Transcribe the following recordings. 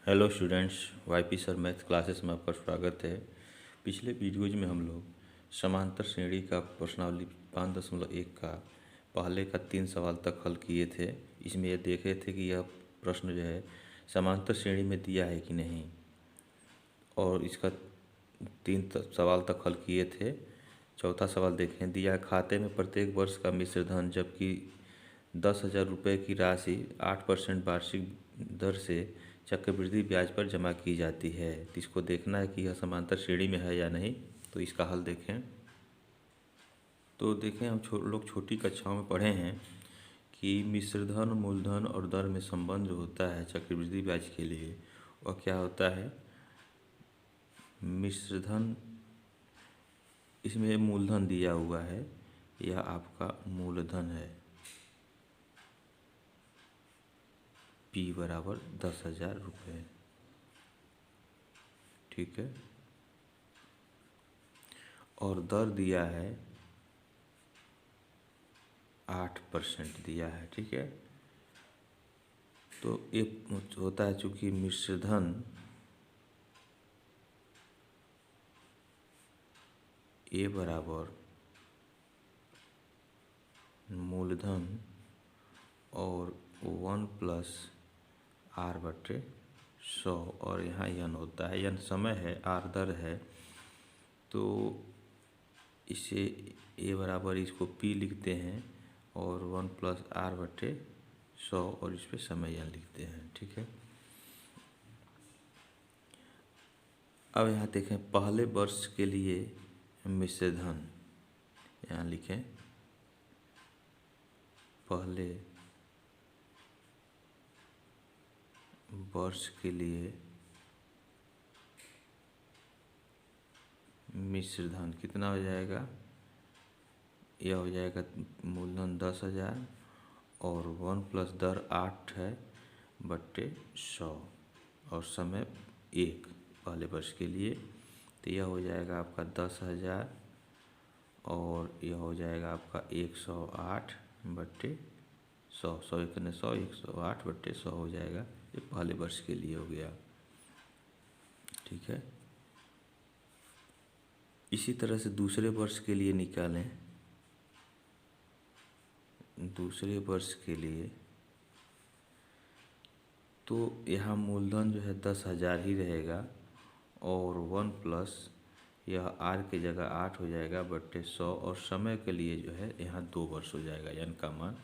Hello students, YP sir math classes में आपका स्वागत है। पिछले वीडियोज में हम लोग समांतर श्रेणी का प्रश्नावली 5.1 का पहले का 3 सवाल तक हल किए थे। इसमें ये देखे थे कि यह प्रश्न जो है समांतर श्रेणी में दिया है कि नहीं, और इसका 3 सवाल तक हल किए थे। चौथा सवाल देखें, दिया है खाते में प्रत्येक वर्ष का मिश्र धन जबकि 10,000 रुपये की राशि 8% वार्षिक दर से चक्रवृद्धि ब्याज पर जमा की जाती है। तो इसको देखना है कि यह समांतर श्रेणी में है या नहीं। तो इसका हल देखें। तो देखें, हम लोग छोटी कक्षाओं में पढ़े हैं कि मिश्रधन, मूलधन और दर में संबंध जो होता है चक्रवृद्धि ब्याज के लिए, वह क्या होता है। मिश्रधन, इसमें मूलधन दिया हुआ है, यह आपका मूलधन है, P बराबर 10,000 रुपये। ठीक है। और दर दिया है 8% दिया है। ठीक है। तो ये होता है, चूँकि मिश्रधन ए बराबर मूलधन और 1+R/100, और यहाँ यन होता है, यन समय है, आर दर है। तो इसे ए बराबर, इसको P लिखते हैं और 1+R/100 और इस पर समय यन लिखते हैं। ठीक है। अब यहाँ देखें, पहले वर्ष के लिए मिश्रधन, यहाँ लिखें पहले वर्ष के लिए मिश्रधन कितना हो जाएगा। यह हो जाएगा मूलधन 10,000 और 1 + दर 8 है बट्टे 100 और समय 1 पहले वर्ष के लिए। तो यह हो जाएगा आपका 10,000 और यह हो जाएगा आपका 108/100, 100 1 100, 108/100 हो जाएगा। ये पहले वर्ष के लिए हो गया। ठीक है। इसी तरह से दूसरे वर्ष के लिए निकालें। दूसरे वर्ष के लिए तो यहाँ मूलधन जो है 10,000 ही रहेगा और 1+ यह आर की जगह 8 हो जाएगा बट्टे 100, और समय के लिए जो है यहाँ 2 वर्ष हो जाएगा यन का मान।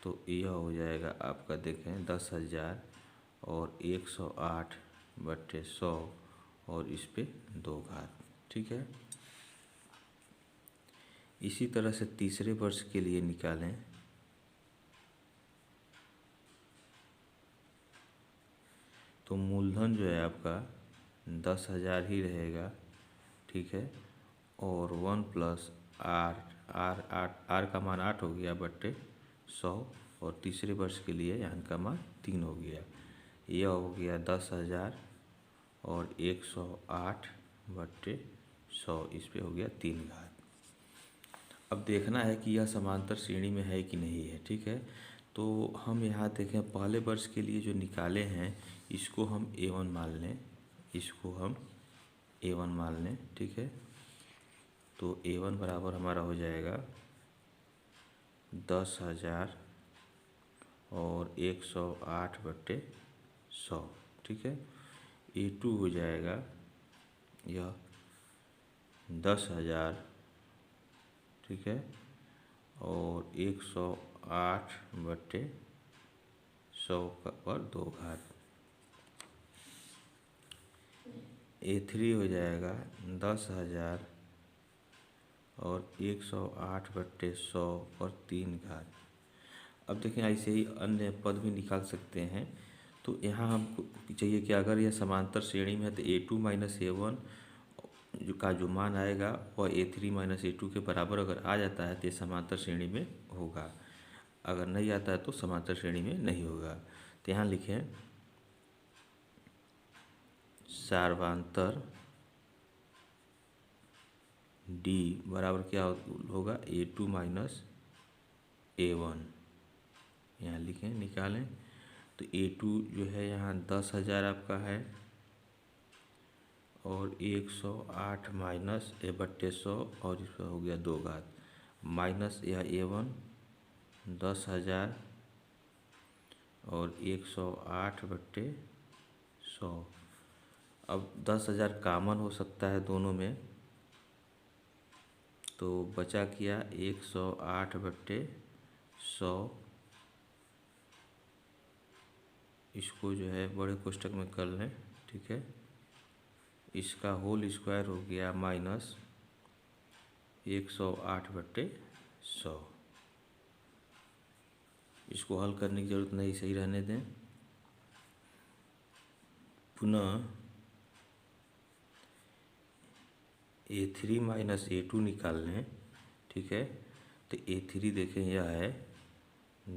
तो यह हो जाएगा आपका, देखें 10,000 और 108/100 और इस पे 2 घात। ठीक है। इसी तरह से तीसरे वर्ष के लिए निकालें। तो मूलधन जो है आपका 10,000 ही रहेगा। ठीक है। और 1+R, आर का मान 8 हो गया बट्टे 100, और तीसरे वर्ष के लिए यहाँ का मान 3 हो गया। यह हो गया 10,000 और 108/100, इस पे हो गया 3 घात। अब देखना है कि यह समांतर श्रेणी में है कि नहीं है। ठीक है। तो हम यहाँ देखें, पहले वर्ष के लिए जो निकाले हैं इसको हम A1 मान लें, इसको हम A1 मान लें। ठीक है। तो A1 बराबर हमारा हो जाएगा 10,000 और 108/100। ठीक है। A2 हो जाएगा यह 10,000, ठीक है, और 108/100 पर 2 घात। A3 हो जाएगा 10,000 और 108/100 पर 3 घात। अब देखें, ऐसे ही अन्य पद भी निकाल सकते हैं। तो यहाँ हमको चाहिए कि अगर यह समांतर श्रेणी में है तो A2 - A1 जो मान आएगा वह A3 - A2 के बराबर अगर आ जाता है तो ये समांतर श्रेणी में होगा, अगर नहीं आता है तो समांतर श्रेणी में नहीं होगा। तो यहाँ लिखें सार्वंतर D बराबर क्या होगा, A2 - A1। यहाँ लिखें, निकालें। तो तो A2 जो है यहाँ 10,000 आपका है, और 108 माइनस A/100 और इसका हो गया 2 घात, माइनस यह A1 10,000 और 108/100। अब 10,000 कामन हो सकता है दोनों में, तो बचा किया 108/100। इसको जो है बड़े कोष्ठक में कर लें, ठीक है। इसका होल स्क्वायर हो गया माइनस 108/100। इसको हल करने की ज़रूरत नहीं, सही रहने दें। पुनः A3 माइनस A2 निकाल लें, ठीक है। तो A3 देखें यह है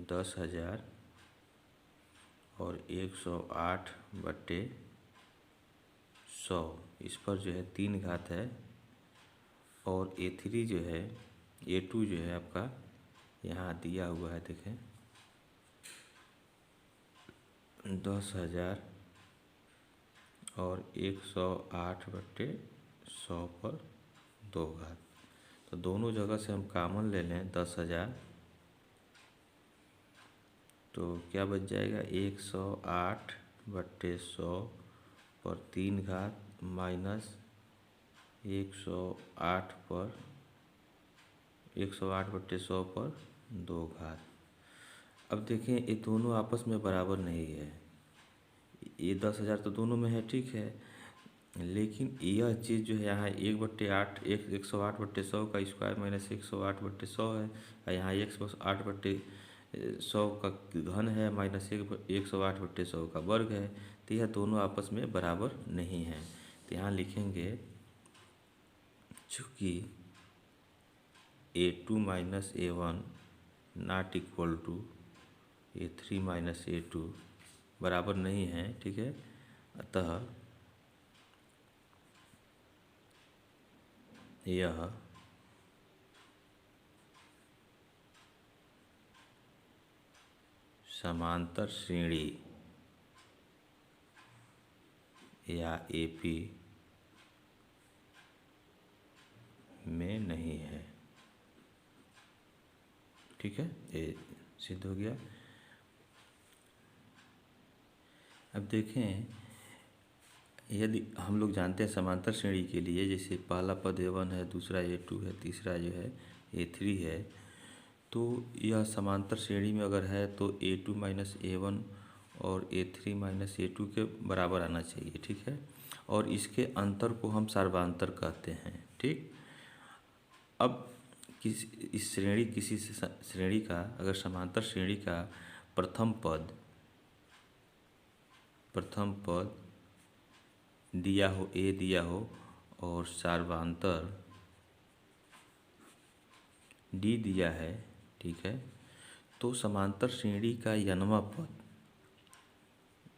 10,000 और 108/100, इस पर जो है 3 घात है, और A3 जो है A2 जो है आपका यहाँ दिया हुआ है, देखें 10,000 और 108/100 पर 2 घात। तो दोनों जगह से हम कॉमन ले लें 10,000, तो क्या बच जाएगा 108/100 पर 3 घात माइनस 108/100 पर 2 घात। अब देखें ये दोनों आपस में बराबर नहीं है, ये 10,000 तो दोनों में है, ठीक है, लेकिन यह चीज़ जो है यहाँ 1/8 108/100 का स्क्वायर माइनस 108/100 है, और यहाँ 108/100 का घन है माइनस 108/100 का वर्ग है। तो यह दोनों आपस में बराबर नहीं है। तो यहाँ लिखेंगे चूँकि A2 minus A1 not equal to A3 minus A2 बराबर नहीं है, ठीक है, अतः यह समांतर श्रेणी या AP में नहीं है, ठीक है, ये सिद्ध हो गया। अब देखें, यदि हम लोग जानते हैं समांतर श्रेणी के लिए, जैसे पहला पद A1 है, दूसरा A2 है, तीसरा जो है A3 है, तो यह समांतर श्रेणी में अगर है तो A2 माइनस A1 और A3 माइनस A2 के बराबर आना चाहिए, ठीक है, और इसके अंतर को हम सर्वांतर कहते हैं, ठीक। अब इस श्रेणी किसी श्रेणी का अगर समांतर श्रेणी का प्रथम पद दिया हो, A दिया हो, और सर्वांतर D दिया है, ठीक है, तो समांतर श्रेणी का n वां पद,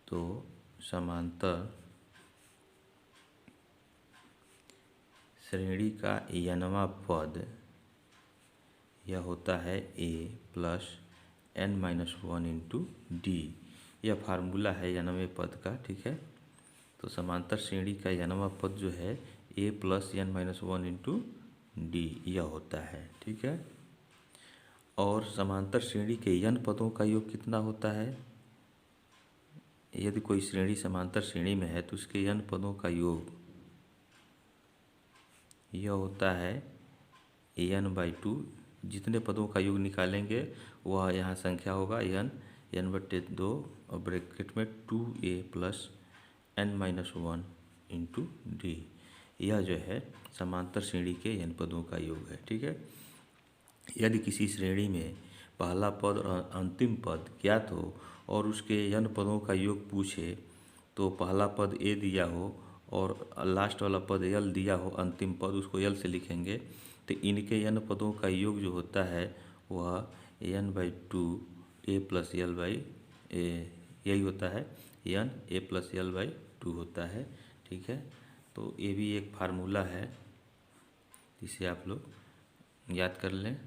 तो समांतर श्रेणी का n वां पद यह होता है A plus n-1 into D। यह फार्मूला है n वें पद का, ठीक है। तो समांतर श्रेणी का n वां पद जो है A plus n-1 into D यह होता है, ठीक है। और समांतर श्रेणी के n पदों का योग कितना होता है? यदि कोई श्रेणी समांतर श्रेणी में है तो उसके n पदों का योग यह होता है n/2। जितने पदों का योग निकालेंगे वह यहाँ संख्या होगा n/2 और ब्रैकेट में 2A plus n-1 into D। यह जो है समांतर श्रेणी के n पदों का योग है, ठीक है। यदि किसी श्रेणी में पहला पद और अंतिम पद ज्ञात हो और उसके n पदों का योग पूछे, तो पहला पद A दिया हो और लास्ट वाला पद L दिया हो, अंतिम पद उसको L से लिखेंगे, तो इनके n पदों का योग जो होता है वह n/2 A प्लस L/A यही होता है, n A प्लस L/2 होता है, ठीक है। तो ये भी एक फार्मूला है, इसे आप लोग याद कर लें।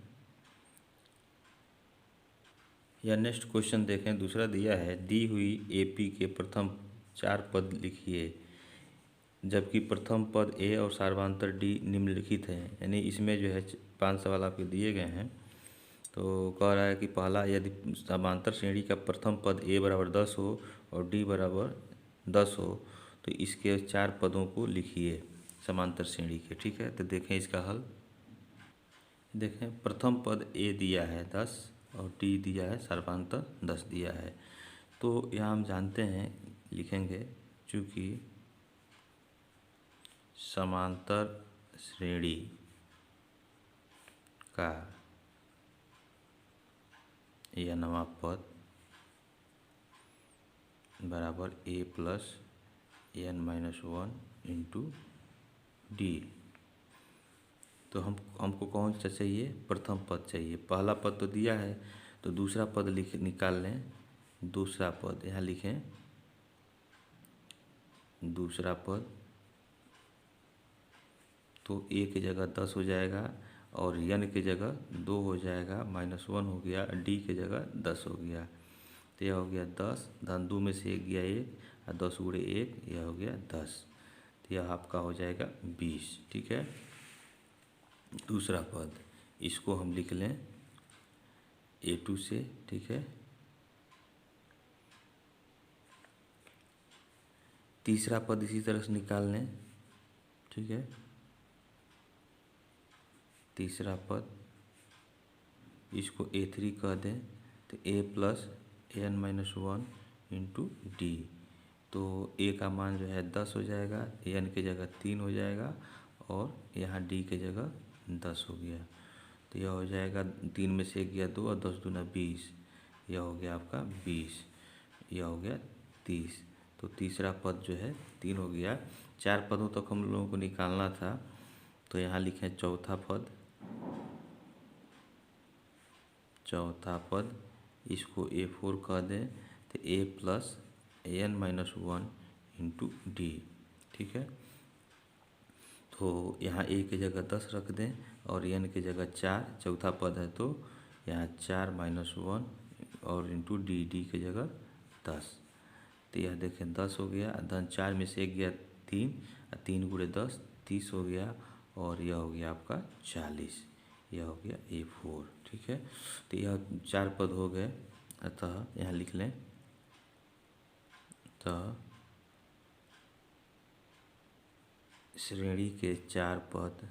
या नेक्स्ट क्वेश्चन देखें, दूसरा दिया है दी हुई एपी के प्रथम 4 पद लिखिए, जबकि प्रथम पद ए और सार्वधातुक डी निम्नलिखित हैं। यानी इसमें जो है 5 सवाल आपके दिए गए हैं। तो कह रहा है कि पहला, यदि समांतर श्रेणी का प्रथम पद ए बराबर 10 हो और डी बराबर 10 हो तो इसके 4 पदों को लिखिए समांतर श्रेणी के। ठीक है, तो देखें इसका हल। देखें, प्रथम पद ए दिया है 10 और डी दिया है सार्वधातुक 10 दिया है। तो यहाँ हम जानते हैं, लिखेंगे चूँकि समांतर श्रेणी का यह नवा पद बराबर ए प्लस n-1 इंटू डी। तो हमको कौन सा चाहिए? प्रथम पद चाहिए। पहला पद तो दिया है, तो दूसरा पद निकाल लें। दूसरा पद यहाँ लिखें, दूसरा पद तो ए की जगह 10 हो जाएगा और n की जगह 2 हो जाएगा, -1 हो गया, डी की जगह 10 हो गया। तो यह हो गया 10, धन 2 में से 1 गया 1 और 10 गुणे 1, यह हो गया 10। तो यह आपका हो जाएगा 20। ठीक है, दूसरा पद इसको हम लिख लें A2 से। ठीक है, तीसरा पद इसी तरह से निकाल लें। ठीक है, तीसरा पद इसको A3 कह दें, तो A plus n-1 into D. तो A का मान जो है 10 हो जाएगा, n की जगह 3 हो जाएगा और यहाँ D की जगह 10 हो गया। तो यह हो जाएगा 3 में से 1 गया 2 और 10 दूना 20, यह हो गया आपका 20, यह हो गया 30। तो तीसरा पद जो है 3 हो गया। 4 पदों तक हम लोगों को निकालना था, तो यहाँ लिखें चौथा पद। चौथा पद इसको A4 कह दें, तो A plus n-1 into D. ठीक है, तो यहाँ A की जगह 10 रख दें और n की जगह 4, चौथा पद है तो यहाँ 4 -1 और इंटू डी, डी की जगह 10। तो यह देखें 10 हो गया, धन 4 में से 1 गया 3, 3 गुणे 10 30 हो गया और यह हो गया आपका 40, यह हो गया A4। ठीक है, तो यह 4 पद हो गए। अतः यहाँ लिख लें, तो श्रेणी के 4 पद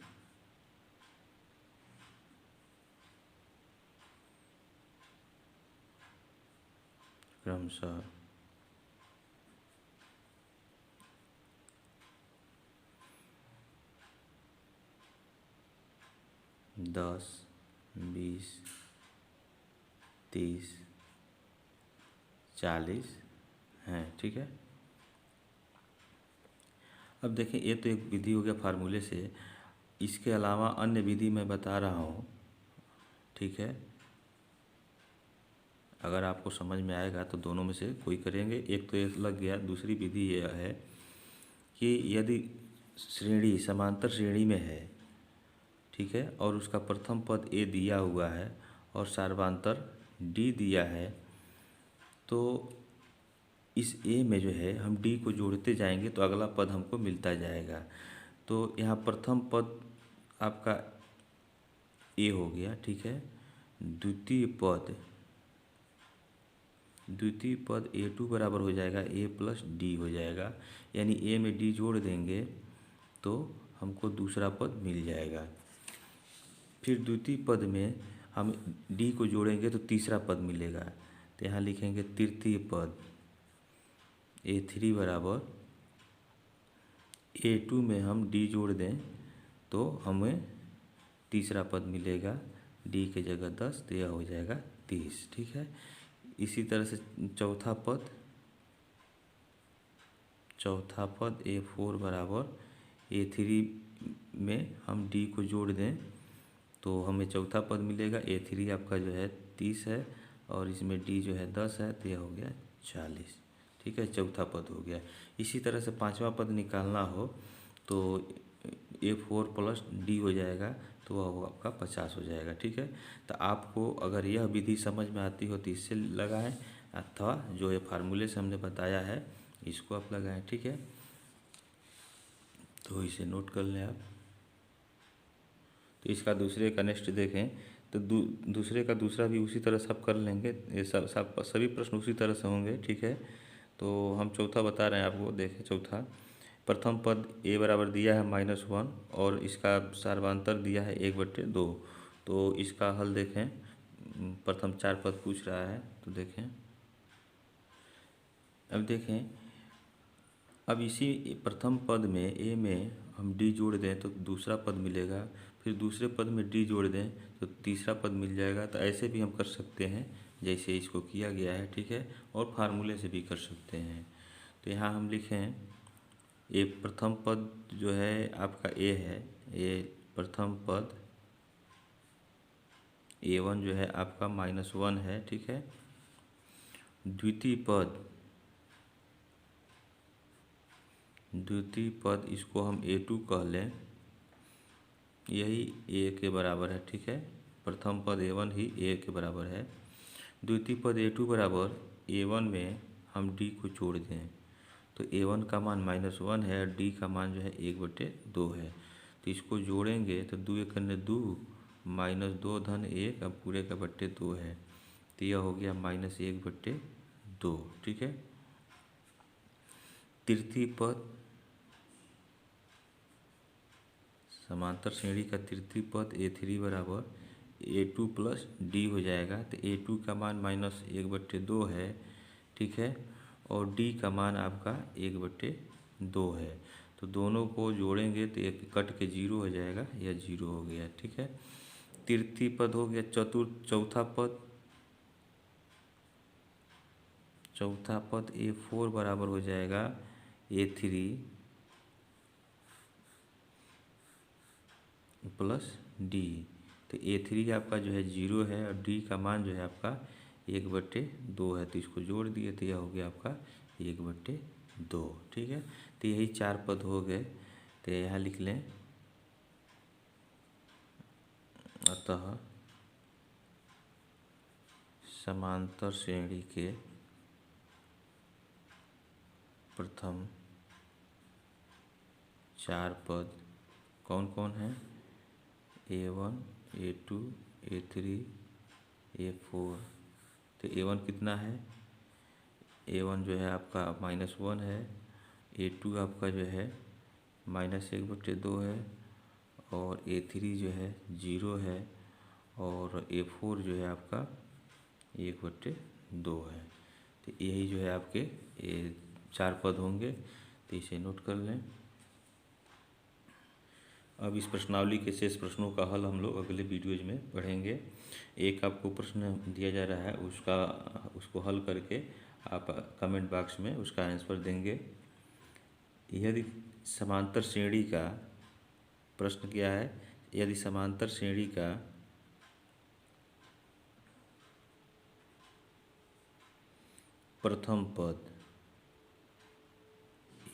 क्रमशः 10, 20, 30, 40 हैं। ठीक है, अब देखें ये तो एक विधि हो गया फार्मूले से, इसके अलावा अन्य विधि मैं बता रहा हूँ। ठीक है, अगर आपको समझ में आएगा तो दोनों में से कोई करेंगे। एक तो ये लग गया, दूसरी विधि यह है कि यदि श्रेणी समांतर श्रेणी में है, ठीक है, और उसका प्रथम पद ए दिया हुआ है और सार्वधातुक डी दिया है, तो इस ए में जो है हम डी को जोड़ते जाएंगे तो अगला पद हमको मिलता जाएगा। तो यहाँ प्रथम पद आपका ए हो गया। ठीक है, द्वितीय पद A2 बराबर हो जाएगा ए प्लस डी हो जाएगा। यानी ए में डी जोड़ देंगे तो हमको दूसरा पद मिल जाएगा। फिर द्वितीय पद में हम डी को जोड़ेंगे तो तीसरा पद मिलेगा। तो यहाँ लिखेंगे तृतीय पद A3 बराबर A2 में हम डी जोड़ दें तो हमें तीसरा पद मिलेगा, डी की जगह 10, तो यह हो जाएगा 30। ठीक है, इसी तरह से चौथा पद A4 बराबर A3 में हम डी को जोड़ दें तो हमें चौथा पद मिलेगा। A3 आपका जो है 30 है और इसमें डी जो है 10 है, तो यह हो गया 40। ठीक है, चौथा पद हो गया। इसी तरह से पांचवा पद निकालना हो तो A4 प्लस डी हो जाएगा, तो वह होगा आपका 50 हो जाएगा। ठीक है, तो आपको अगर यह विधि समझ में आती हो तो इससे लगाएं, अथवा जो ये फार्मूले से हमने बताया है इसको आप लगाएं। ठीक है, तो इसे नोट कर लें आप। तो इसका दूसरे का नेक्स्ट देखें तो दूसरे का दूसरा भी उसी तरह से आप कर लेंगे। ये सभी प्रश्न उसी तरह से होंगे। ठीक है, तो हम चौथा बता रहे हैं आपको। देखें चौथा, प्रथम पद a बराबर दिया है -1 और इसका सार्वधातर दिया है 1/2। तो इसका हल देखें, प्रथम 4 पद पूछ रहा है तो देखें। अब देखें, अब इसी प्रथम पद में a में हम d जोड़ दें तो दूसरा पद मिलेगा, फिर दूसरे पद में d जोड़ दें तो तीसरा पद मिल जाएगा। तो ऐसे भी हम कर सकते हैं जैसे इसको किया गया है। ठीक है, और फार्मूले से भी कर सकते हैं। तो यहाँ हम लिखें ये प्रथम पद जो है आपका a है, ये प्रथम पद a1 जो है आपका -1 है। ठीक है, द्वितीय पद इसको हम a2 कह लें, यही a के बराबर है। ठीक है, प्रथम पद a1 ही a के बराबर है। द्वितीय पद a2 बराबर a1 में हम d को जोड़ दें तो a1 का मान -1 है और d का मान जो है 1/2 है। तो इसको जोड़ेंगे तो 2 1 2 -2 धन 1 अब पूरे का बट्टे 2 है, तो यह हो गया -1/2। ठीक है, तृतीय पद समांतर श्रेणी का तृतीय पद a3 बराबर a2 प्लस d हो जाएगा। तो a2 का मान -1/2 है। ठीक है, और d का मान आपका 1/2 है। तो दोनों को जोड़ेंगे तो एक कट के 0 हो जाएगा, यह 0 हो गया। ठीक है, तृतीय पद हो गया। चौथा पद a4 बराबर हो जाएगा a3 प्लस d। तो a3 आपका जो है 0 है और d का मान जो है आपका 1/2 है। तो इसको जोड़ दिए तो यह हो गया आपका 1/2। ठीक है, तो यही 4 पद हो गए। तो यहाँ लिख लें, अतः समांतर श्रेणी के प्रथम 4 पद कौन कौन हैं? a1 a2 a3 a4। तो a1 कितना है? a1 जो है आपका -1 है, a2 आपका जो है -1/2 है और a3 जो है 0 है और a4 जो है आपका 1/2 है। तो यही जो है आपके ये 4 पद होंगे। तो इसे नोट कर लें। अब इस प्रश्नावली के शेष प्रश्नों का हल हम लोग अगले वीडियोज में पढ़ेंगे। एक आपको प्रश्न दिया जा रहा है, उसको हल करके आप कमेंट बॉक्स में उसका आंसर देंगे। यदि समांतर श्रेणी का प्रश्न क्या है, यदि समांतर श्रेणी का प्रथम पद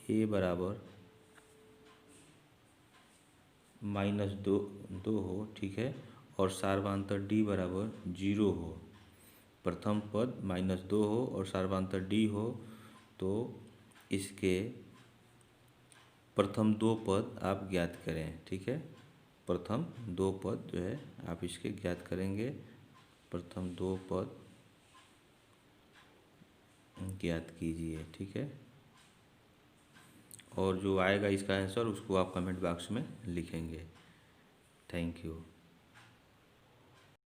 a बराबर -2 हो, ठीक है, और सार्वधातर d बराबर 0 हो, प्रथम पद -2 हो और सार्वधातर d हो, तो इसके प्रथम 2 पद आप ज्ञात करें। ठीक है, प्रथम 2 पद जो है आप इसके ज्ञात करेंगे। प्रथम 2 पद ज्ञात कीजिए। ठीक है, और जो आएगा इसका आंसर उसको आप कमेंट बॉक्स में लिखेंगे। Thank you.